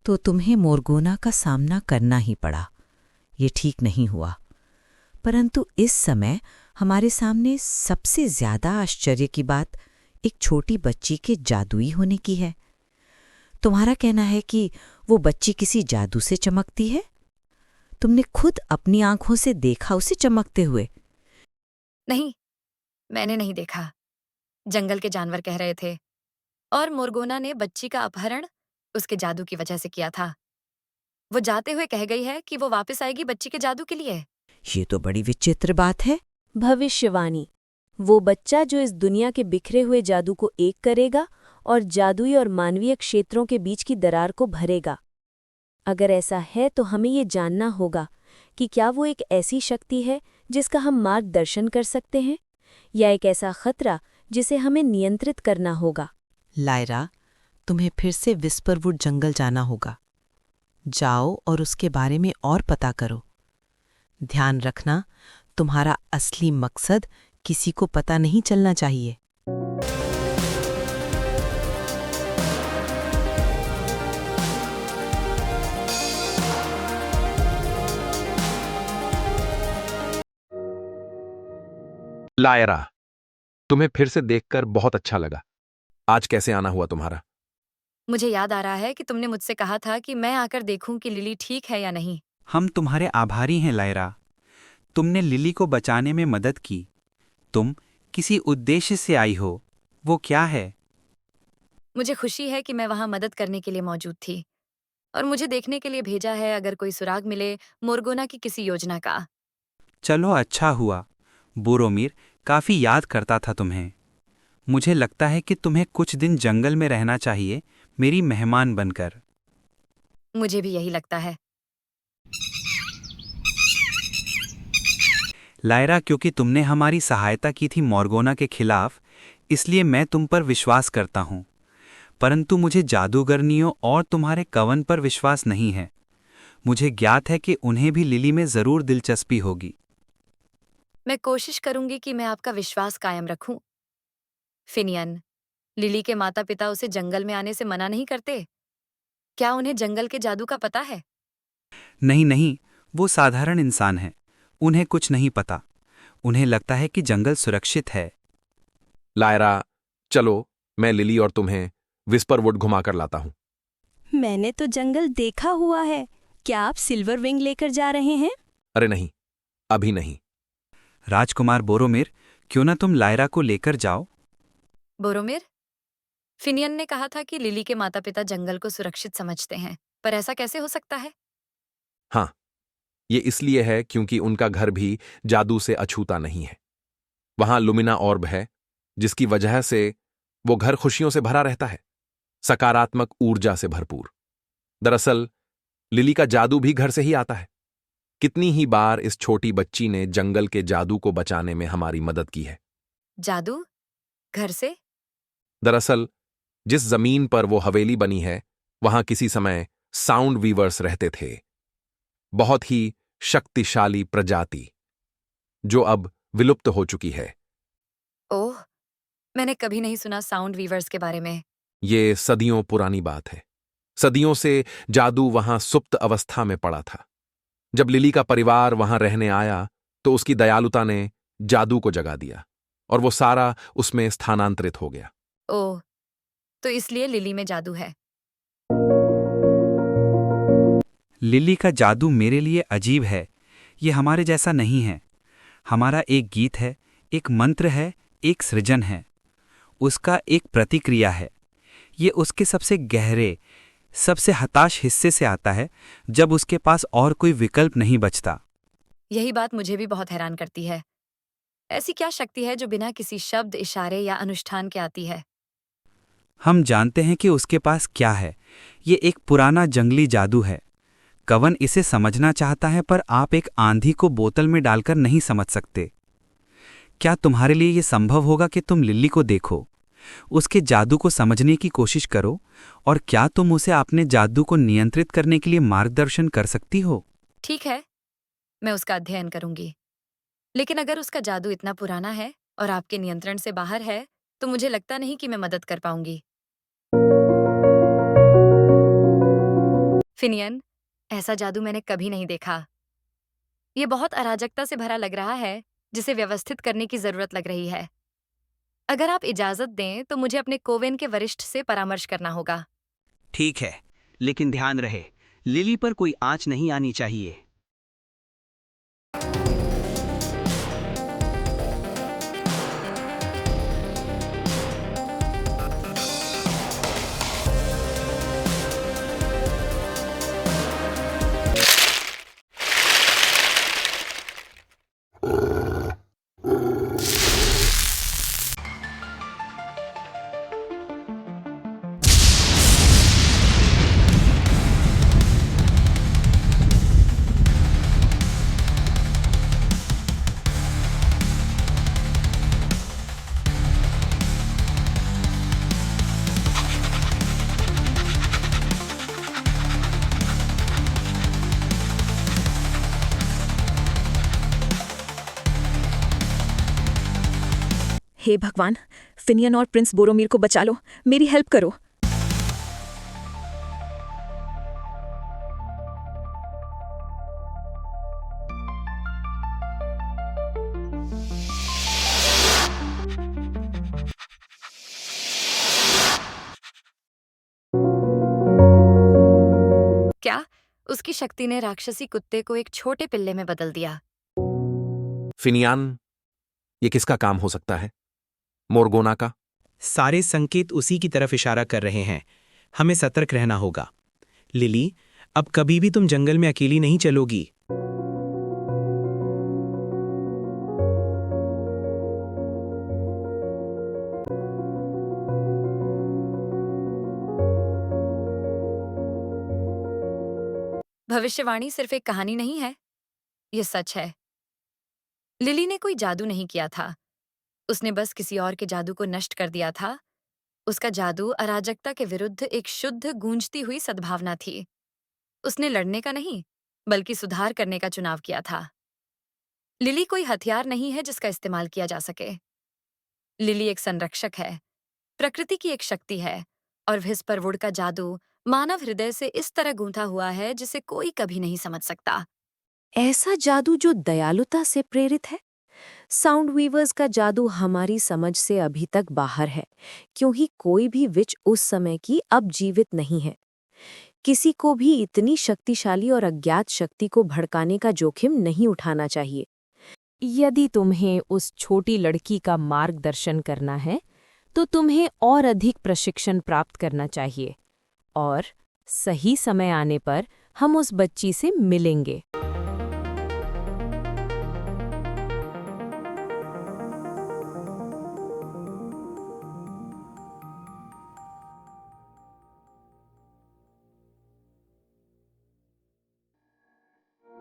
तो तुम्हें मोरगोना का सामना करना ही पड़ा। ये ठीक नहीं हुआ। परंतु इस समय हमारे सामने सबसे ज्यादा आश्चर्य की बात एक छोटी बच्ची के जादुई होने की है। तुम्हारा कहना है कि वो बच्ची किसी जादू से चमकती है? तुमने खुद अपनी आंखों से देखा उसे चमकते हुए? नहीं, मैंने नहीं देखा। जंगल के जानवर कह रहे थे और मोरगोना ने बच्ची का अपहरण उसके जादू की वजह से किया था। वो जाते हुए कह गई है कि वो वापस आएगी बच्ची के जादू के लिए। ये तो बड़ी विचित्र बात है। भविष्यवाणी। वो बच्चा जो इस दुनिया के बिखरे हुए जादू को एक करेगा और जादुई और मानवीय क्षेत्रों के बीच की दरार को भरेगा। अगर ऐसा है तो हमें ये जानना होगा कि क्या वो एक ऐसी शक्ति है जिसका हम मार्गदर्शन कर सकते हैं, या एक ऐसा खतरा जिसे हमें नियंत्रित करना होगा। लायरा, तुम्हें फिर से विस्परवुड जंगल जाना होगा। जाओ और उसके बारे में और पता करो। ध्यान रखना, तुम्हारा असली मकसद किसी को पता नहीं चलना चाहिए। लायरा, तुम्हें फिर से देखकर बहुत अच्छा लगा। आज कैसे आना हुआ तुम्हारा? मुझे याद आ रहा है कि तुमने मुझसे कहा था कि मैं आकर देखूं कि लिली ठीक है या नहीं। हम तुम्हारे आभारी हैं लायरा। तुमने लिली को बचाने में मदद की। तुम किसी उद्देश्य से आई हो। वो क्या है? मुझे खुशी है कि मैं वहां मदद करने के लिए मौजूद थी और मुझे देखने के लिए भेजा है अगर कोई सुराग मिले मोरगोना की किसी योजना का। चलो अच्छा हुआ। बोरोमीर काफी याद करता था तुम्हें। मुझे लगता है कि तुम्हें कुछ दिन जंगल में रहना चाहिए, मेरी मेहमान बनकर। मुझे भी यही लगता है। लायरा, क्योंकि तुमने हमारी सहायता की थी मोरगोना के खिलाफ, इसलिए मैं तुम पर विश्वास करता हूं। परंतु मुझे जादूगरनियों और तुम्हारे कवन पर विश्वास नहीं है। मुझे ज्ञात है कि उन्हें भी लिली में जरूर दिलचस्पी होगी। मैं कोशिश करूंगी कि मैं आपका विश्वास कायम रखूं। फिनियन, लिली के माता पिता उसे जंगल में आने से मना नहीं करते? क्या उन्हें जंगल के जादू का पता है? नहीं नहीं, वो साधारण इंसान हैं। उन्हें कुछ नहीं पता। उन्हें लगता है कि जंगल सुरक्षित है। लायरा, चलो, मैं लिली और तुम्हें विस्परवुड घुमाकर लाता हूं। मैंने तो जंगल देखा हुआ है। क्या आप सिल्वर विंग लेकर जा रहे हैं? अरे नहीं, अभी नहीं। राजकुमार बोरोमिर, क्यों ना तुम लायरा को लेकर जाओ? बोरोमिर, फिनियन ने कहा था कि लिली के माता पिता जंगल को सुरक्षित समझते हैं, पर ऐसा कैसे हो सकता है? हाँ, ये इसलिए है क्योंकि उनका घर भी जादू से अछूता नहीं है। वहां लुमिना ऑर्ब है, जिसकी वजह से वो घर खुशियों से भरा रहता है, सकारात्मक ऊर्जा से भरपूर। दरअसल लिली का जादू भी घर से ही आता है। कितनी ही बार इस छोटी बच्ची ने जंगल के जादू को बचाने में हमारी मदद की है। जादू? घर से? दरअसल जिस जमीन पर वो हवेली बनी है, वहां किसी समय साउंड वीवर्स रहते थे, बहुत ही शक्तिशाली प्रजाति, जो अब विलुप्त हो चुकी है। ओह, मैंने कभी नहीं सुना साउंड वीवर्स के बारे में। ये सदियों पुरानी बात है। सदियों से जादू वहां सुप्त अवस्था में पड़ा था। जब लिली का परिवार वहां रहने आया तो उसकी दयालुता ने जादू को जगा दिया और वो सारा उसमें स्थानांतरित हो गया। ओह, तो इसलिए लिली में जादू है। लिली का जादू मेरे लिए अजीब है। ये हमारे जैसा नहीं है। हमारा एक गीत है, एक मंत्र है, एक सृजन है। उसका एक प्रतिक्रिया है। ये उसके सबसे गहरे, सबसे हताश हिस्से से आता है, जब उसके पास और कोई विकल्प नहीं बचता। यही बात मुझे भी बहुत हैरान करती है। ऐसी क्या शक्ति है जो बिना किसी शब्द, इशारे या अनुष्ठान के आती है? हम जानते हैं कि उसके पास क्या है। ये एक पुराना जंगली जादू है। कवन इसे समझना चाहता है, पर आप एक आंधी को बोतल में डालकर नहीं समझ सकते। क्या तुम्हारे लिए ये संभव होगा कि तुम लिली को देखो, उसके जादू को समझने की कोशिश करो, और क्या तुम उसे अपने जादू को नियंत्रित करने के लिए मार्गदर्शन कर सकती हो? ठीक है, मैं उसका अध्ययन करूंगी। लेकिन अगर उसका जादू इतना पुराना है और आपके नियंत्रण से बाहर है, तो मुझे लगता नहीं कि मैं मदद कर पाऊंगी। फिनियन, ऐसा जादू मैंने कभी नहीं देखा। ये बहुत अराजकता से भरा लग रहा है, जिसे व्यवस्थित करने की जरूरत लग रही है। अगर आप इजाजत दें तो मुझे अपने कोवेन के वरिष्ठ से परामर्श करना होगा। ठीक है, लेकिन ध्यान रहे, लिली पर कोई आंच नहीं आनी चाहिए। हे भगवान, फिनियन और प्रिंस बोरोमीर को बचा लो, मेरी हेल्प करो। क्या उसकी शक्ति ने राक्षसी कुत्ते को एक छोटे पिल्ले में बदल दिया? फिनियान, ये किसका काम हो सकता है? मोरगोना का? सारे संकेत उसी की तरफ इशारा कर रहे हैं। हमें सतर्क रहना होगा। लिली, अब कभी भी तुम जंगल में अकेली नहीं चलोगी। भविष्यवाणी सिर्फ एक कहानी नहीं है, ये सच है। लिली ने कोई जादू नहीं किया था, उसने बस किसी और के जादू को नष्ट कर दिया था। उसका जादू अराजकता के विरुद्ध एक शुद्ध गूंजती हुई सद्भावना थी। उसने लड़ने का नहीं, बल्कि सुधार करने का चुनाव किया था। लिली कोई हथियार नहीं है जिसका इस्तेमाल किया जा सके। लिली एक संरक्षक है, प्रकृति की एक शक्ति है, और विस्परवुड का जादू मानव हृदय से इस तरह गूंथा हुआ है जिसे कोई कभी नहीं समझ सकता। ऐसा जादू जो दयालुता से प्रेरित है। साउंड वीवर्स का जादू हमारी समझ से अभी तक बाहर है, क्योंकि कोई भी विच उस समय की अब जीवित नहीं है। किसी को भी इतनी शक्तिशाली और अज्ञात शक्ति को भड़काने का जोखिम नहीं उठाना चाहिए। यदि तुम्हें उस छोटी लड़की का मार्गदर्शन करना है, तो तुम्हें और अधिक प्रशिक्षण प्राप्त करना चाहिए, और सही समय आने पर हम उस बच्ची से मिलेंगे।